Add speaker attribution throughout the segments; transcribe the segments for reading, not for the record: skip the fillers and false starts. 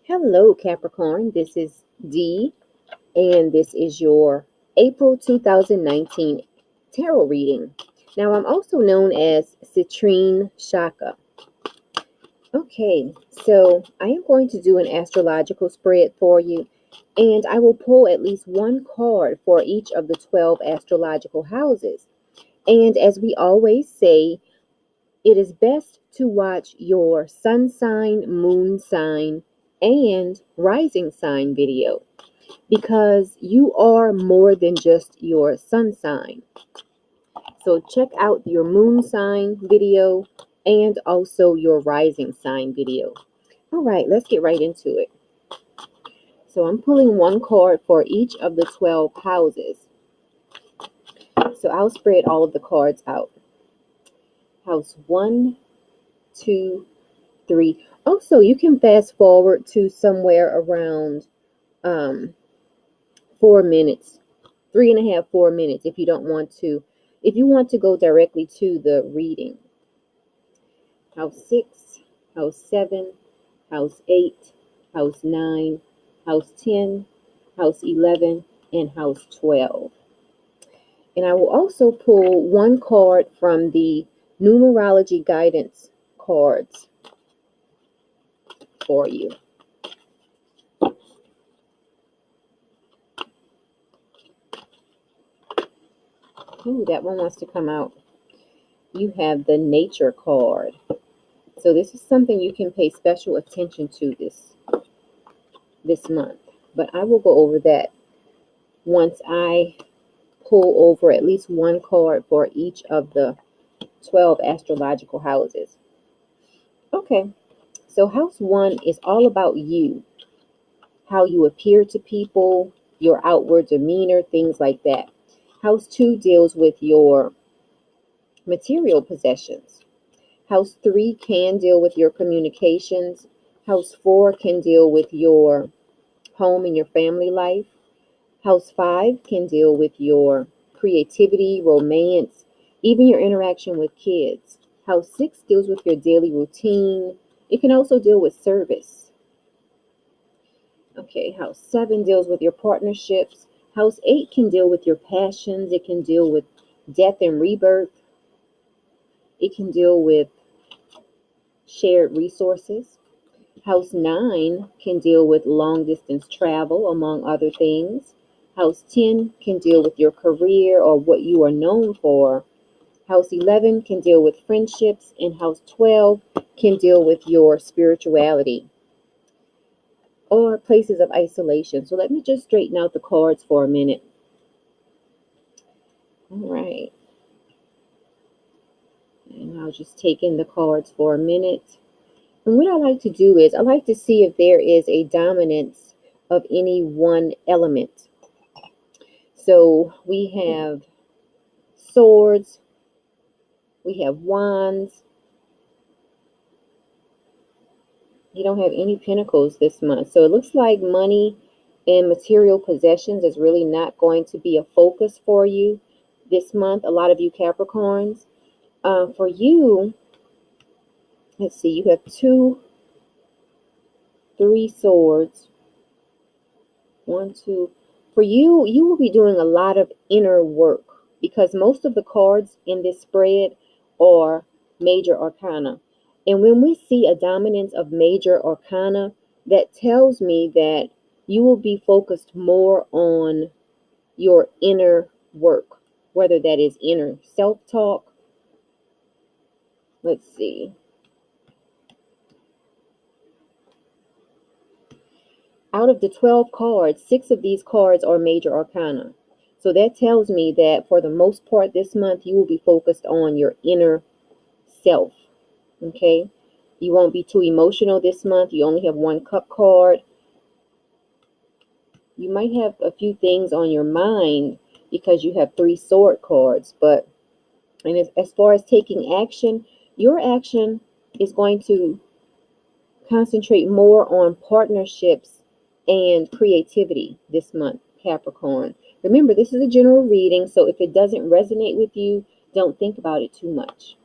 Speaker 1: Hello, Capricorn. This is Dee, and this is your April 2019 tarot reading. Now, I'm also known as Citrinechaka. Okay, so I am going to do an astrological spread for you, and I will pull at least one card for each of the 12 astrological houses. And as we always say, it is best to watch your sun sign, moon sign, and rising sign video because you are more than just your sun sign. So check out your moon sign video and also your rising sign video. All right, let's get right into it. So I'm pulling one card for each of the 12 houses. So I'll spread all of the cards out. House 1, 2, 3. Also, you can fast forward to somewhere around 4 minutes, 3.5, 4 minutes if you don't want to. If you want to go directly to the reading. House 6, House 7, House 8, House 9, House 10, House 11, and House 12. And I will also pull one card from the numerology guidance cards for you. Ooh, that one wants to come out. You have the nature card. So this is something you can pay special attention to this month. But I will go over that once I pull over at least one card for each of the 12 astrological houses. Okay, so house 1 is all about you, how you appear to people, your outward demeanor, things like that. House 2 deals with your material possessions. House 3 can deal with your communications. House 4 can deal with your home and your family life. House 5 can deal with your creativity, romance, even your interaction with kids. House 6 deals with your daily routine. It can also deal with service. Okay, House 7 deals with your partnerships. House 8 can deal with your passions. It can deal with death and rebirth. It can deal with shared resources. House 9 can deal with long distance travel, among other things. House 10 can deal with your career or what you are known for. House 11 can deal with friendships, and House 12 can deal with your spirituality or places of isolation. So let me just straighten out the cards for a minute. All right. And I'll just take in the cards for a minute. And what I like to do is I like to see if there is a dominance of any one element. So we have swords, we have wands. You don't have any pentacles this month. So it looks like money and material possessions is really not going to be a focus for you this month. A lot of you Capricorns. For you, let's see, you have 2, 3 swords. 1, 2. For you, you will be doing a lot of inner work because most of the cards in this spread are major arcana. And when we see a dominance of major arcana, that tells me that you will be focused more on your inner work, whether that is inner self-talk. Let's see. Out of the 12 cards, 6 of these cards are major arcana. So that tells me that for the most part this month, you will be focused on your inner self. Okay? You won't be too emotional this month. You only have 1 cup card. You might have a few things on your mind because you have 3 sword cards. But and as far as taking action, your action is going to concentrate more on partnerships and creativity this month, Capricorn. Remember, this is a general reading, so if it doesn't resonate with you, don't think about it too much.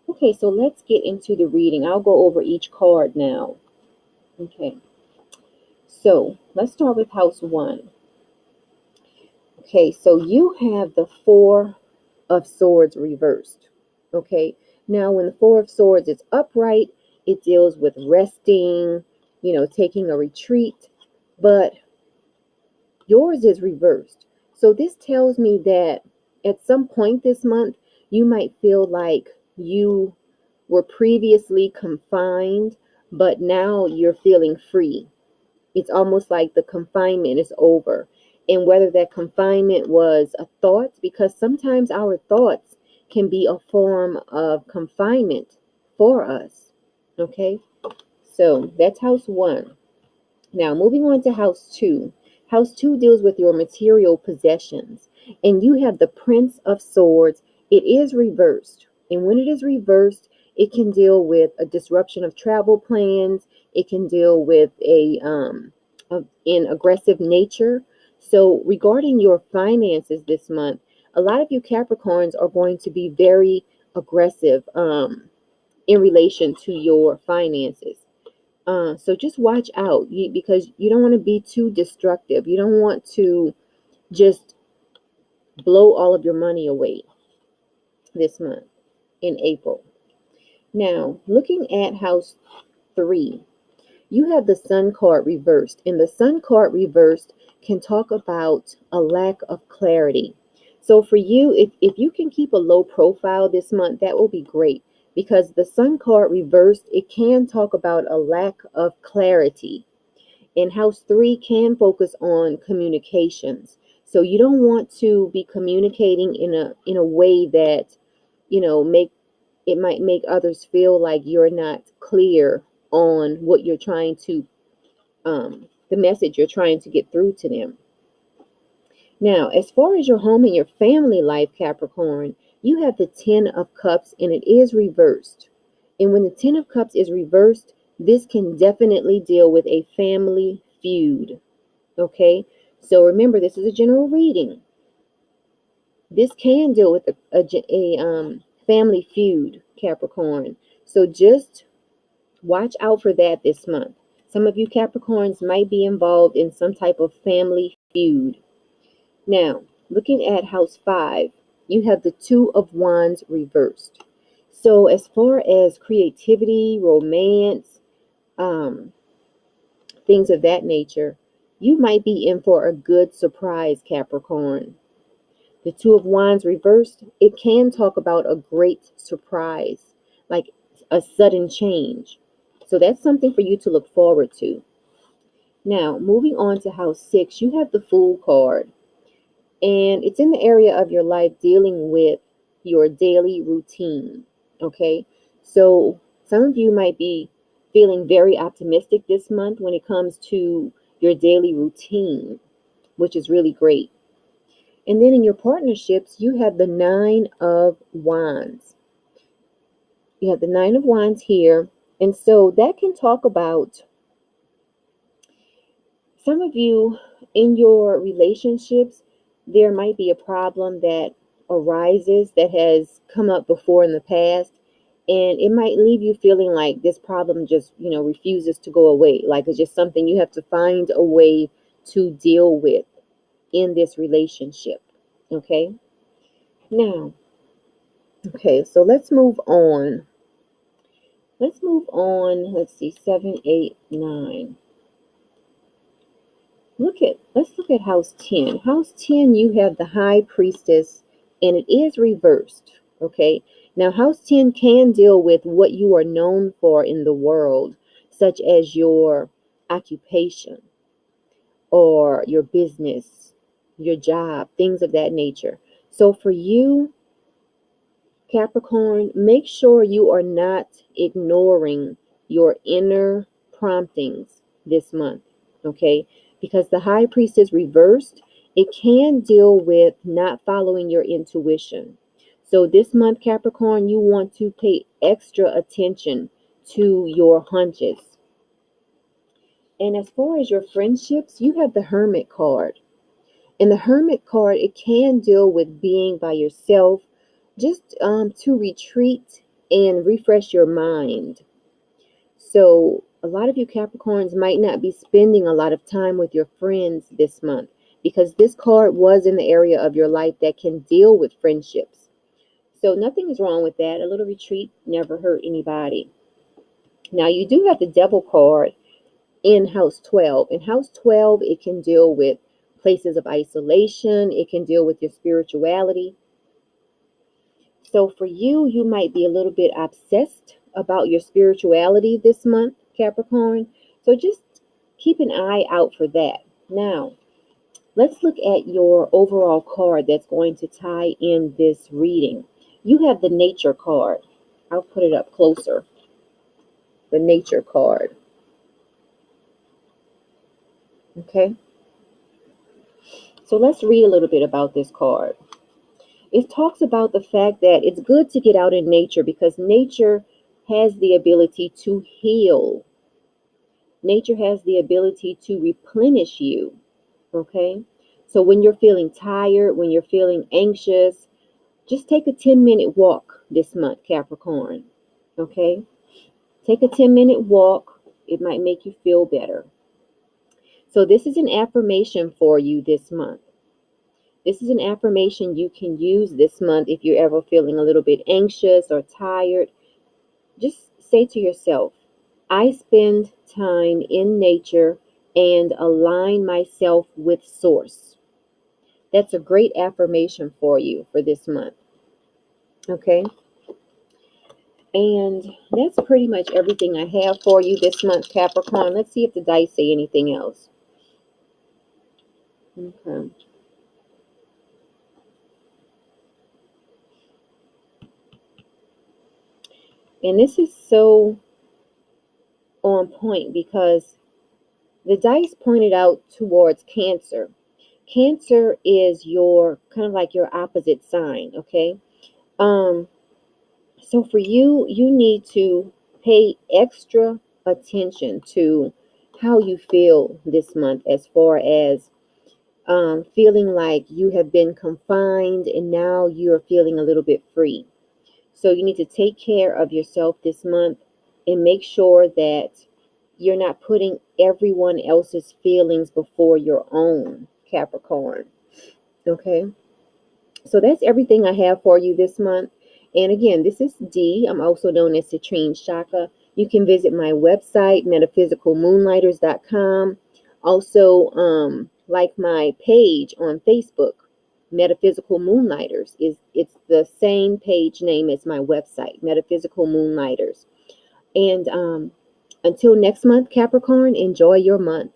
Speaker 1: Okay, so let's get into the reading. I'll go over each card now. Okay. So let's start with house 1. Okay, so you have the 4 of Swords reversed. Okay, now when the 4 of Swords is upright, it deals with resting, taking a retreat, but yours is reversed. So this tells me that at some point this month, you might feel like you were previously confined, but now you're feeling free. It's almost like the confinement is over. And whether that confinement was a thought, because sometimes our thoughts can be a form of confinement for us. Okay, so that's house 1. Now, moving on to house 2. House 2 deals with your material possessions. And you have the Prince of Swords. It is reversed. And when it is reversed, it can deal with a disruption of travel plans. It can deal with an aggressive nature. So regarding your finances this month, a lot of you Capricorns are going to be very aggressive in relation to your finances. So just watch out because you don't want to be too destructive. You don't want to just blow all of your money away this month in April. Now, looking at house 3, you have the Sun card reversed, and the Sun card reversed can talk about a lack of clarity. So for you, if you can keep a low profile this month, that will be great, because the Sun card reversed, it can talk about a lack of clarity. And house 3 can focus on communications. So you don't want to be communicating in a way that, might make others feel like you're not clear on what you're trying to the message you're trying to get through to them. Now, as far as your home and your family life, Capricorn, you have the 10 of Cups and it is reversed. And when the 10 of Cups is reversed, this can definitely deal with a family feud. Okay? So remember, this is a general reading. This can deal with a family feud, Capricorn. So just watch out for that this month. Some of you Capricorns might be involved in some type of family feud. Now, looking at house 5, you have the 2 of Wands reversed. So as far as creativity, romance, things of that nature, you might be in for a good surprise, Capricorn. The 2 of Wands reversed, it can talk about a great surprise, like a sudden change. So that's something for you to look forward to. Now, moving on to house 6, you have the Fool card. And it's in the area of your life dealing with your daily routine. Okay, so some of you might be feeling very optimistic this month when it comes to your daily routine, which is really great. And then in your partnerships, you have the 9 of Wands. You have the 9 of Wands here. And so that can talk about some of you in your relationships. There might be a problem that arises that has come up before in the past, and it might leave you feeling like this problem just, refuses to go away. Like it's just something you have to find a way to deal with in this relationship. Okay. Now, okay, so let's move on. Let's see, 7, 8, 9. Let's look at house 10. House 10, you have the High Priestess, and it is reversed. Okay. Now, house 10 can deal with what you are known for in the world, such as your occupation or your business, your job, things of that nature. So for you, Capricorn, make sure you are not ignoring your inner promptings this month, okay? Because the High Priestess reversed, it can deal with not following your intuition. So this month, Capricorn, you want to pay extra attention to your hunches. And as far as your friendships, you have the Hermit card. And the Hermit card, it can deal with being by yourself, just to retreat and refresh your mind. So A lot of you Capricorns might not be spending a lot of time with your friends this month because this card was in the area of your life that can deal with friendships. So nothing is wrong with that. A little retreat never hurt anybody. Now you do have the Devil card in house 12. In house 12, it can deal with places of isolation. It can deal with your spirituality. So for you, you might be a little bit obsessed about your spirituality this month, Capricorn. So just keep an eye out for that. Now, let's look at your overall card that's going to tie in this reading. You have the Nature card. I'll put it up closer. The Nature card. Okay. So let's read a little bit about this card. It talks about the fact that it's good to get out in nature because nature has the ability to heal. Nature has the ability to replenish you. Okay. So when you're feeling tired, when you're feeling anxious, just take a 10-minute walk this month, Capricorn. Okay. Take a 10-minute walk. It might make you feel better. So this is an affirmation for you this month. This is an affirmation you can use this month if you're ever feeling a little bit anxious or tired. Just say to yourself, I spend time in nature and align myself with source. That's a great affirmation for you for this month. Okay. And that's pretty much everything I have for you this month, Capricorn. Let's see if the dice say anything else. Okay. And this is so on point because the dice pointed out towards Cancer. Cancer is your kind of like your opposite sign, okay? So for you, you need to pay extra attention to how you feel this month as far as feeling like you have been confined and now you're feeling a little bit free. So you need to take care of yourself this month and make sure that you're not putting everyone else's feelings before your own, Capricorn. Okay? So that's everything I have for you this month. And again, this is Dee. I'm also known as citrinechaka. You can visit my website, metaphysicalmoonlighters.com. Also, like my page on Facebook, Metaphysical Moonlighters. It's the same page name as my website, Metaphysical Moonlighters. And until next month, Capricorn, enjoy your month.